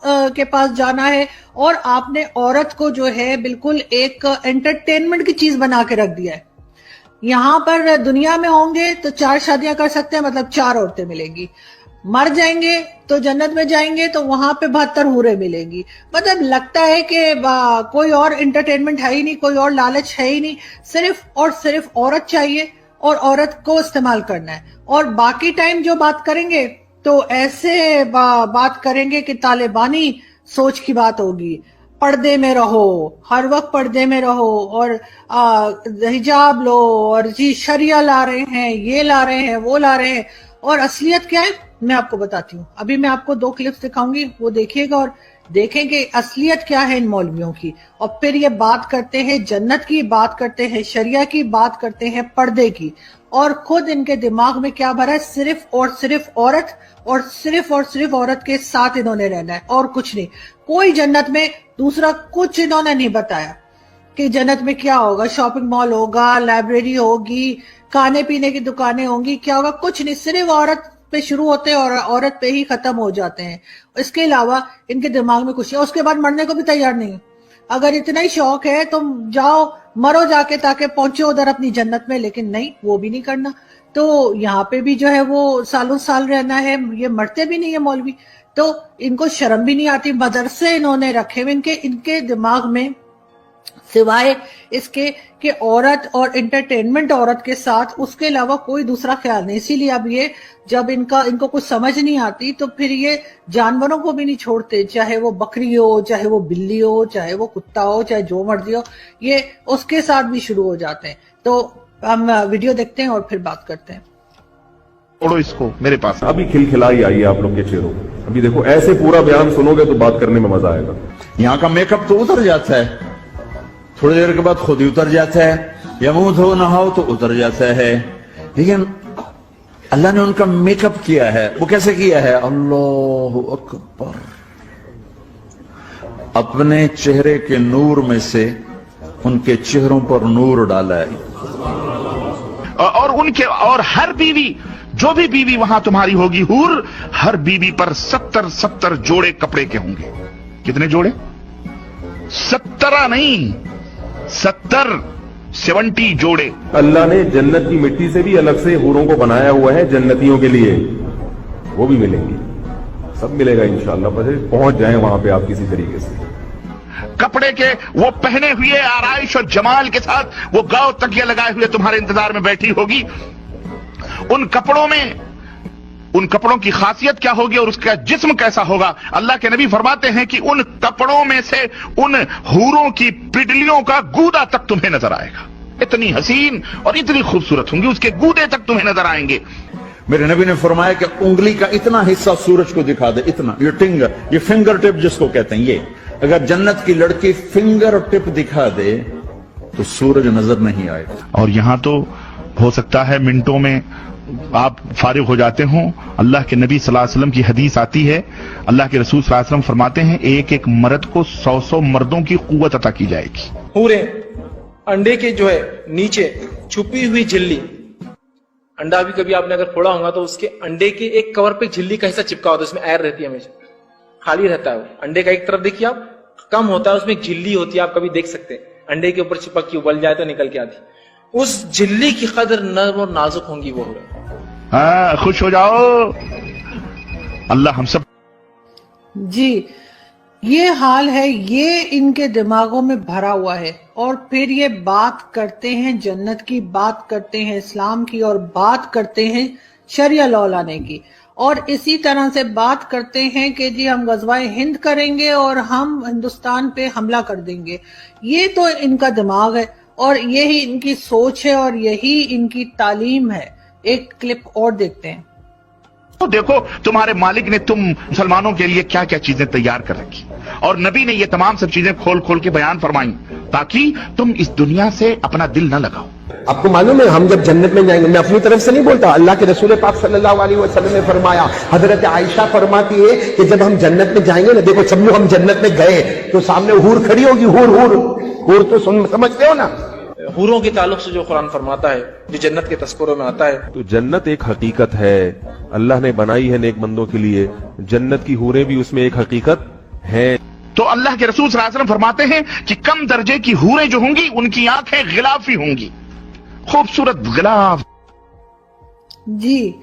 के पास जाना है, और आपने औरत को जो है बिल्कुल एक एंटरटेनमेंट की चीज बना के रख दिया है। यहाँ पर दुनिया में होंगे तो 4 शादियां कर सकते हैं, मतलब 4 औरतें मिलेंगी। मर जाएंगे तो जन्नत में जाएंगे तो वहां पे 72 हूरें मिलेंगी। मतलब लगता है कि कोई और एंटरटेनमेंट है ही नहीं, कोई और लालच है ही नहीं, सिर्फ और सिर्फ औरत चाहिए और औरत को इस्तेमाल करना है। और बाकी टाइम जो बात करेंगे तो ऐसे बात करेंगे कि तालिबानी सोच की बात होगी, पर्दे में रहो, हर वक्त पर्दे में रहो, और हिजाब लो, और जी शरिया ला रहे हैं, ये ला रहे हैं, वो ला रहे हैं। और असलियत क्या है मैं आपको बताती हूँ। अभी मैं आपको 2 क्लिप्स दिखाऊंगी, वो देखिएगा और देखेंगे असलियत क्या है इन मौलवियों की। और फिर ये बात करते हैं जन्नत की, बात करते हैं शरिया की, बात करते हैं पर्दे की, और खुद इनके दिमाग में क्या भरा है, सिर्फ और सिर्फ औरत, और सिर्फ औरत के साथ इन्होंने रहना है और कुछ नहीं। कोई जन्नत में दूसरा कुछ इन्होंने नहीं बताया कि जन्नत में क्या होगा। शॉपिंग मॉल होगा, लाइब्रेरी होगी, खाने पीने की दुकानें होंगी, क्या होगा, कुछ नहीं। सिर्फ औरत पे शुरू होते हैं और औरत पे ही खत्म हो जाते हैं। इसके अलावा इनके दिमाग में कुछ नहीं। उसके बाद मरने को भी तैयार नहीं। अगर इतना ही शौक है तो जाओ मरो जाके, ताकि पहुंचो उधर अपनी जन्नत में, लेकिन नहीं, वो भी नहीं करना। तो यहाँ पे भी जो है वो सालों साल रहना है। ये मरते भी नहीं है मौलवी, तो इनको शर्म भी नहीं आती। मदरसे इन्होंने रखे हुए इनके दिमाग में, सिवाय इसके कि औरत और एंटरटेनमेंट औरत के साथ, उसके अलावा कोई दूसरा ख्याल नहीं। इसीलिए अब ये जब इनको कुछ समझ नहीं आती तो फिर ये जानवरों को भी नहीं छोड़ते, चाहे वो बकरी हो, चाहे वो बिल्ली हो, चाहे वो कुत्ता हो, चाहे जो मर्जी हो, ये उसके साथ भी शुरू हो जाते हैं। तो हम वीडियो देखते हैं और फिर बात करते हैं। छोड़ो इसको, मेरे पास अभी खिलखिलाई आई है आप लोग के चेहरों पे। अभी देखो, ऐसे पूरा बयान सुनोगे तो बात करने में मजा आएगा। यहाँ का मेकअप तो उतर जाता है, थोड़ी देर के बाद खुद ही उतर जाता है, या मुंह धो नहाओ तो उतर जाता है। लेकिन अल्लाह ने उनका मेकअप किया है, वो कैसे किया है? अल्लाहु अकबर। अपने चेहरे के नूर में से उनके चेहरों पर नूर डाला है। और हर बीवी, जो भी बीवी वहां तुम्हारी होगी हूर, हर बीवी पर 70 जोड़े कपड़े के होंगे। कितने जोड़े? 70 नहीं, 70 जोड़े। अल्लाह ने जन्नत की मिट्टी से भी अलग से हूरों को बनाया हुआ है जन्नतियों के लिए, वो भी मिलेंगी, सब मिलेगा इंशाअल्लाह। बस पहुंच जाएं वहां पे आप किसी तरीके से। कपड़े के वो पहने हुए आराइश और जमाल के साथ वो गाँव तकिया लगाए हुए तुम्हारे इंतजार में बैठी होगी। उन कपड़ों की खासियत क्या होगी और उसका जिस्म कैसा होगा? अल्लाह के नबी फरमाते हैं कि उन कपड़ों में से उन हूरों की पिडलियों का गूदा तक तुम्हें नजर आएगा। इतनी हसीन और इतनी खूबसूरत होंगी, उसके गूदे तक तुम्हें नजर आएंगे। मेरे नबी ने फरमाया कि उंगली का इतना हिस्सा सूरज को दिखा दे, इतना, ये फिंगर टिप जिसको कहते हैं, ये अगर जन्नत की लड़की फिंगर टिप दिखा दे तो सूरज नजर नहीं आएगा। और यहां तो हो सकता है मिनटों में आप फारिग हो जाते हो। अल्लाह के नबी सल्लल्लाहु अलैहि वसल्लम की हदीस आती है, अल्लाह के रसूल सल्लल्लाहु अलैहि वसल्लम फरमाते हैं, एक एक मर्द को 100 मर्दों की कुव्वत अता की जाएगी। पूरे अंडे के जो है नीचे छुपी हुई झिल्ली, अंडा भी कभी आपने अगर फोड़ा होगा तो उसके अंडे के एक कवर पे झिल्ली का हिस्सा चिपका होता है, उसमें एयर रहती है, हमेशा खाली रहता है। अंडे का एक तरफ देखिए आप, कम होता है, उसमें एक झिल्ली होती है, आप कभी देख सकते हैं, अंडे के ऊपर चिपक के उबल जाए तो निकल के आती। उस झिल्ली की कदर नर्म और नाजुक होंगी वो। हाँ, खुश हो जाओ, अल्लाह हम सब। जी, ये हाल है, ये इनके दिमागों में भरा हुआ है। और फिर ये बात करते हैं जन्नत की, बात करते हैं इस्लाम की, और बात करते हैं शरिया लॉ लाने की, और इसी तरह से बात करते हैं कि जी हम गजवाए हिंद करेंगे और हम हिंदुस्तान पे हमला कर देंगे। ये तो इनका दिमाग है और यही इनकी सोच है और यही इनकी तालीम है। एक क्लिप और देखते हैं। तो देखो तुम्हारे मालिक ने तुम मुसलमानों के लिए क्या क्या चीजें तैयार कर रखी, और नबी ने ये तमाम सब चीजें खोल खोल के बयान फरमाई ताकि तुम इस दुनिया से अपना दिल न लगाओ। आपको मालूम है हम जब जन्नत में जाएंगे, मैं अपनी तरफ से नहीं बोलता, अल्लाह के रसूल पाक सल्लल्लाहु अलैहि वसल्लम ने फरमाया, हजरत आयशा फरमाती है कि जब हम जन्नत में जाएंगे ना, देखो सब लोग हम जन्नत में गए तो सामने हूर खड़ी होगी, हूर तो समझते हो ना, हूरों के ताल्लुक से जो कुरान फरमाता है, जो जन्नत के तस्करों में आता है। तो जन्नत एक हकीकत है, अल्लाह ने बनाई है नेक बंदों के लिए। जन्नत की हूरें भी उसमें एक हकीकत हैं। तो अल्लाह के रसूल सल्लल्लाहु अलैहि वसल्लम फरमाते हैं कि कम दर्जे की हूरें जो होंगी उनकी आंखें गिलाफी होंगी, खूबसूरत गिलाफ। जी,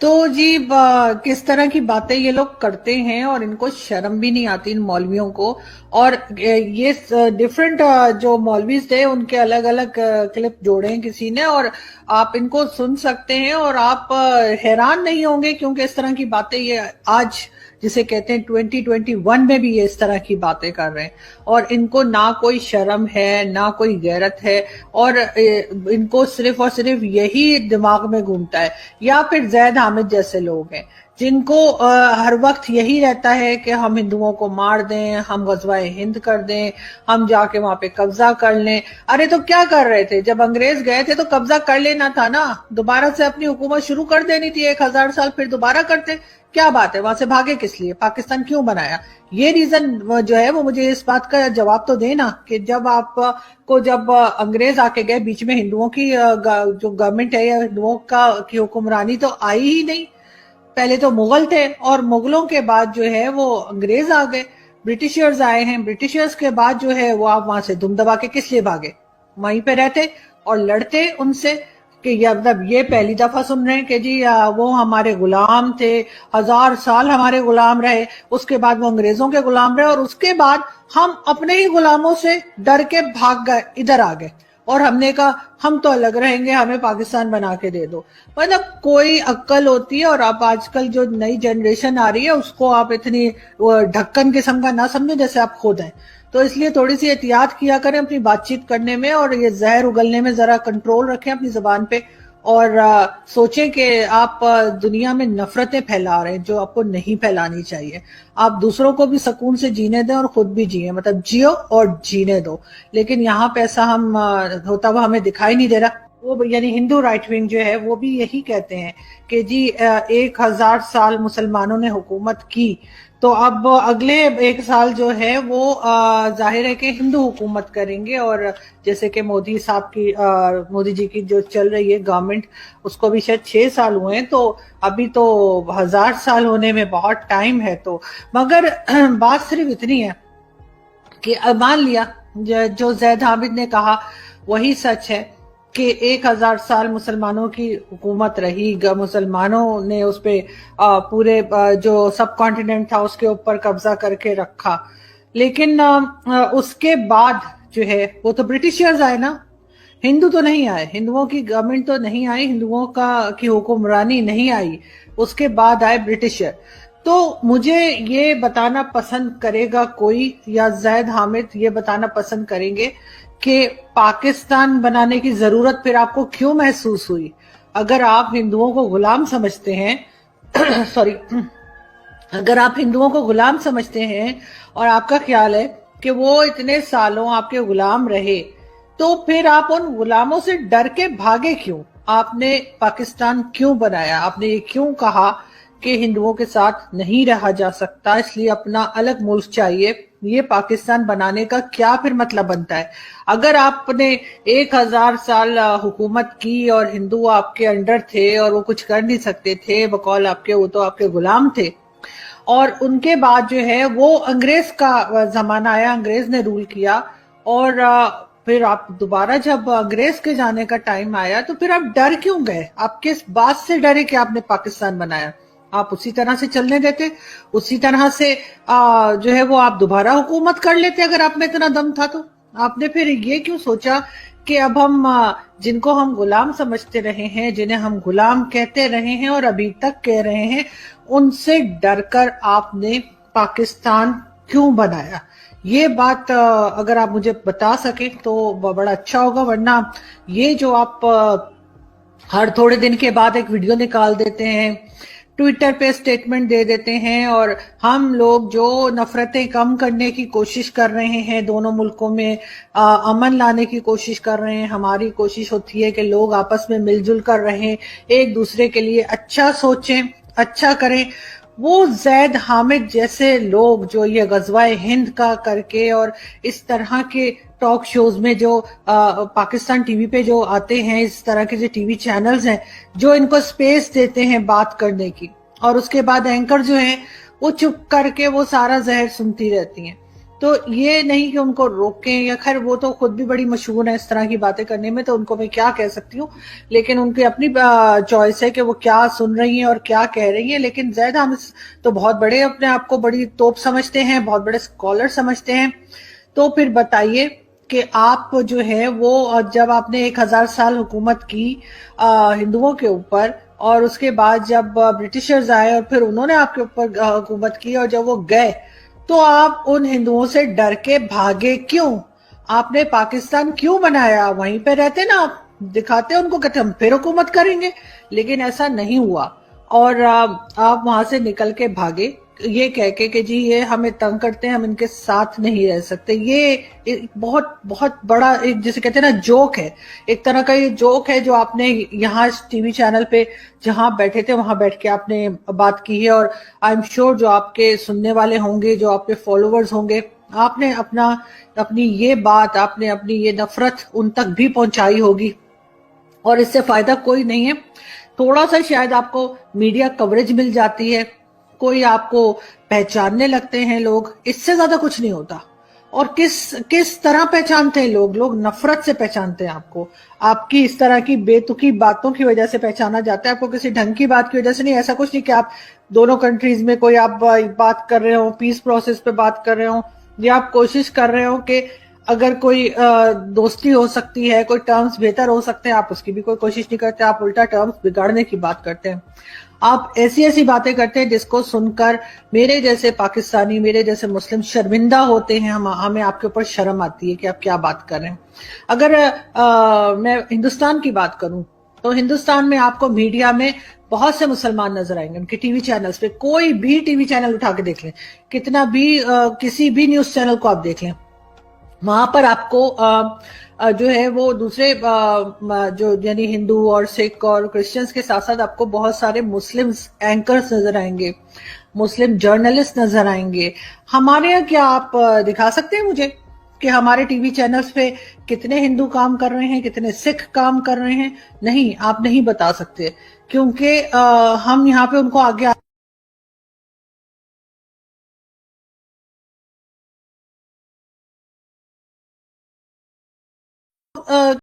तो जी किस तरह की बातें ये लोग करते हैं और इनको शर्म भी नहीं आती इन मौलवियों को। और ये डिफरेंट जो मौलवीज थे उनके अलग अलग क्लिप जोड़े हैं किसी ने, और आप इनको सुन सकते हैं और आप हैरान नहीं होंगे, क्योंकि इस तरह की बातें ये आज जिसे कहते हैं 2021 में भी ये इस तरह की बातें कर रहे हैं, और इनको ना कोई शर्म है ना कोई गैरत है, और इनको सिर्फ और सिर्फ यही दिमाग में घूमता है। या फिर जैद हामिद जैसे लोग हैं जिनको हर वक्त यही रहता है कि हम हिंदुओं को मार दें, हम गज़वाए हिंद कर दें, हम जाके वहां पे कब्जा कर लें। अरे तो क्या कर रहे थे जब अंग्रेज गए थे? तो कब्जा कर लेना था ना, दोबारा से अपनी हुकूमत शुरू कर देनी थी, 1000 साल फिर दोबारा करते। क्या बात है, वहां से भागे किस लिए? पाकिस्तान क्यों बनाया? ये रीजन जो है वो मुझे इस बात का जवाब तो देना कि जब जब अंग्रेज आके गए, बीच में हिंदुओं की जो गवर्नमेंट है या हिंदुओं की हुक्मरानी तो आई ही नहीं। पहले तो मुगल थे और मुगलों के बाद जो है वो अंग्रेज आ गए, ब्रिटिशर्स आए हैं। ब्रिटिशर्स के बाद जो है वो आप वहां से दुम दबा के किस लिए भागे? वहीं पे रहते और लड़ते उनसे कि मतलब ये पहली दफा सुन रहे हैं कि जी वो हमारे गुलाम थे, 1000 साल हमारे गुलाम रहे, उसके बाद वो अंग्रेजों के गुलाम रहे, और उसके बाद हम अपने ही गुलामों से डर के भाग गए, इधर आ गए, और हमने कहा हम तो अलग रहेंगे, हमें पाकिस्तान बना के दे दो। मतलब कोई अक्ल होती है। और अब आजकल जो नई जनरेशन आ रही है उसको आप इतनी ढक्कन किस्म का ना समझो जैसे आप खुद हैं। तो इसलिए थोड़ी सी एहतियात किया करें अपनी बातचीत करने में, और ये जहर उगलने में जरा कंट्रोल रखें अपनी जुबान पे, और सोचें कि आप दुनिया में नफरतें फैला रहे हैं जो आपको नहीं फैलानी चाहिए। आप दूसरों को भी सुकून से जीने दें और खुद भी जिए, मतलब जियो और जीने दो। लेकिन यहाँ पे ऐसा हम होता हुआ हमें दिखाई नहीं दे रहा। वो यानी हिंदू राइट विंग जो है वो भी यही कहते हैं कि जी 1000 साल मुसलमानों ने हुकूमत की, तो अब अगले 1 साल जो है वो जाहिर है कि हिंदू हुकूमत करेंगे। और जैसे कि मोदी साहब की मोदी जी की जो चल रही है गवर्नमेंट, उसको भी शायद 6 साल हुए हैं, तो अभी तो 1000 साल होने में बहुत टाइम है। तो मगर बात सिर्फ इतनी है कि मान लिया जो जैद हामिद ने कहा वही सच है कि 1000 साल मुसलमानों की हुकूमत रही, मुसलमानों ने उस पे पूरे जो सब कॉन्टिनेंट था उसके ऊपर कब्जा करके रखा। लेकिन उसके बाद जो है वो तो ब्रिटिशर्स आए ना, हिंदू तो नहीं आए, हिंदुओं की गवर्नमेंट तो नहीं आई, हिंदुओं की हुक्मरानी नहीं आई, उसके बाद आए ब्रिटिशर। तो मुझे ये बताना पसंद करेगा कोई, या जैद हामिद ये बताना पसंद करेंगे कि पाकिस्तान बनाने की जरूरत फिर आपको क्यों महसूस हुई? अगर आप हिंदुओं को गुलाम समझते हैं सॉरी अगर आप हिंदुओं को गुलाम समझते हैं और आपका ख्याल है कि वो इतने सालों आपके गुलाम रहे, तो फिर आप उन गुलामों से डर के भागे क्यों? आपने पाकिस्तान क्यों बनाया? आपने ये क्यों कहा कि हिंदुओं के साथ नहीं रहा जा सकता, इसलिए अपना अलग मुल्क चाहिए? ये पाकिस्तान बनाने का क्या फिर मतलब बनता है? अगर आपने 1000 साल हुकूमत की और हिंदू आपके अंडर थे और वो कुछ कर नहीं सकते थे बकौल आपके, वो तो आपके गुलाम थे, और उनके बाद जो है वो अंग्रेज का जमाना आया, अंग्रेज ने रूल किया, और फिर आप दोबारा जब अंग्रेज के जाने का टाइम आया तो फिर आप डर क्यों गए? आप किस बात से डरे कि आपने पाकिस्तान बनाया? आप उसी तरह से चलने देते, उसी तरह से जो है वो आप दोबारा हुकूमत कर लेते अगर आप में इतना दम था। तो आपने फिर ये क्यों सोचा कि अब हम जिनको हम गुलाम समझते रहे हैं, जिन्हें हम गुलाम कहते रहे हैं और अभी तक कह रहे हैं, उनसे डरकर आपने पाकिस्तान क्यों बनाया? ये बात अगर आप मुझे बता सके तो बड़ा अच्छा होगा। वरना ये जो आप हर थोड़े दिन के बाद एक वीडियो निकाल देते हैं, ट्विटर पे स्टेटमेंट दे देते हैं, और हम लोग जो नफरतें कम करने की कोशिश कर रहे हैं, दोनों मुल्कों में अमन लाने की कोशिश कर रहे हैं, हमारी कोशिश होती है कि लोग आपस में मिलजुल कर रहें, एक दूसरे के लिए अच्छा सोचें, अच्छा करें। वो जैद हामिद जैसे लोग जो ये गज़वाए हिंद का करके और इस तरह के टॉक शोज में जो पाकिस्तान टीवी पे जो आते हैं, इस तरह के जो टीवी चैनल्स हैं जो इनको स्पेस देते हैं बात करने की, और उसके बाद एंकर जो हैं وہ چپ करके वो सारा जहर सुनती रहती हैं। तो ये नहीं कि उनको रोकें, या खैर वो तो खुद भी बड़ी मशहूर है इस तरह की बातें करने में, तो उनको मैं क्या कह सकती हूँ, लेकिन उनकी अपनी चॉइस है कि वो क्या सुन रही हैं और क्या कह रही हैं। लेकिन ज़ैद हामिद तो बहुत बड़े अपने आप को बड़ी तोप समझते हैं, बहुत बड़े स्कॉलर समझते हैं। तो फिर बताइए कि आप जो है वो जब आपने 1000 साल हुकूमत की हिंदुओं के ऊपर, और उसके बाद जब ब्रिटिशर्स आए और फिर उन्होंने आपके ऊपर हुकूमत की, और जब वो गए तो आप उन हिंदुओं से डर के भागे क्यों? आपने पाकिस्तान क्यों बनाया? वहीं पे रहते ना, आप दिखाते उनको, कहते हम फिर हुकूमत करेंगे, लेकिन ऐसा नहीं हुआ और आप वहां से निकल के भागे ये कह के कि जी ये हमें तंग करते हैं, हम इनके साथ नहीं रह सकते। ये एक बहुत बहुत बड़ा, एक जिसे कहते हैं ना जोक है, एक तरह का ये जोक है जो आपने यहाँ टीवी चैनल पे जहां बैठे थे वहां बैठ के आपने बात की है। और आई एम श्योर जो आपके सुनने वाले होंगे, जो आपके फॉलोअर्स होंगे, आपने अपनी ये बात, आपने अपनी ये नफरत उन तक भी पहुंचाई होगी, और इससे फायदा कोई नहीं है। थोड़ा सा शायद आपको मीडिया कवरेज मिल जाती है, कोई आपको पहचानने लगते हैं लोग, इससे ज्यादा कुछ नहीं होता। और किस तरह पहचानते हैं लोग नफरत से पहचानते हैं आपको, आपकी इस तरह की बेतुकी बातों की वजह से पहचाना जाता है, आपको किसी ढंग की बात की वजह से नहीं। ऐसा कुछ नहीं कि आप दोनों कंट्रीज में कोई आप बात कर रहे हो, पीस प्रोसेस पे बात कर रहे हो, या आप कोशिश कर रहे हो कि अगर कोई दोस्ती हो सकती है, कोई टर्म्स बेहतर हो सकते हैं, आप उसकी भी कोई कोशिश नहीं करते, आप उल्टा टर्म्स बिगाड़ने की बात करते हैं। आप ऐसी बातें करते हैं जिसको सुनकर मेरे जैसे पाकिस्तानी, मेरे जैसे मुस्लिम शर्मिंदा होते हैं। हमें आपके ऊपर शर्म आती है कि आप क्या बात कर रहे हैं। अगर मैं हिंदुस्तान की बात करूं तो हिंदुस्तान में आपको मीडिया में बहुत से मुसलमान नजर आएंगे, उनके टीवी चैनल्स पे। कोई भी टीवी चैनल उठा के देख लें, कितना भी किसी भी न्यूज चैनल को आप देख लें, वहां पर आपको जो है वो दूसरे जो यानी हिंदू और सिख और क्रिश्चियंस के साथ साथ आपको बहुत सारे मुस्लिम एंकर्स नजर आएंगे, मुस्लिम जर्नलिस्ट नजर आएंगे। हमारे यहाँ क्या आप दिखा सकते हैं मुझे कि हमारे टीवी चैनल्स पे कितने हिंदू काम कर रहे हैं, कितने सिख काम कर रहे हैं? नहीं, आप नहीं बता सकते, क्योंकि हम यहाँ पे उनको आगे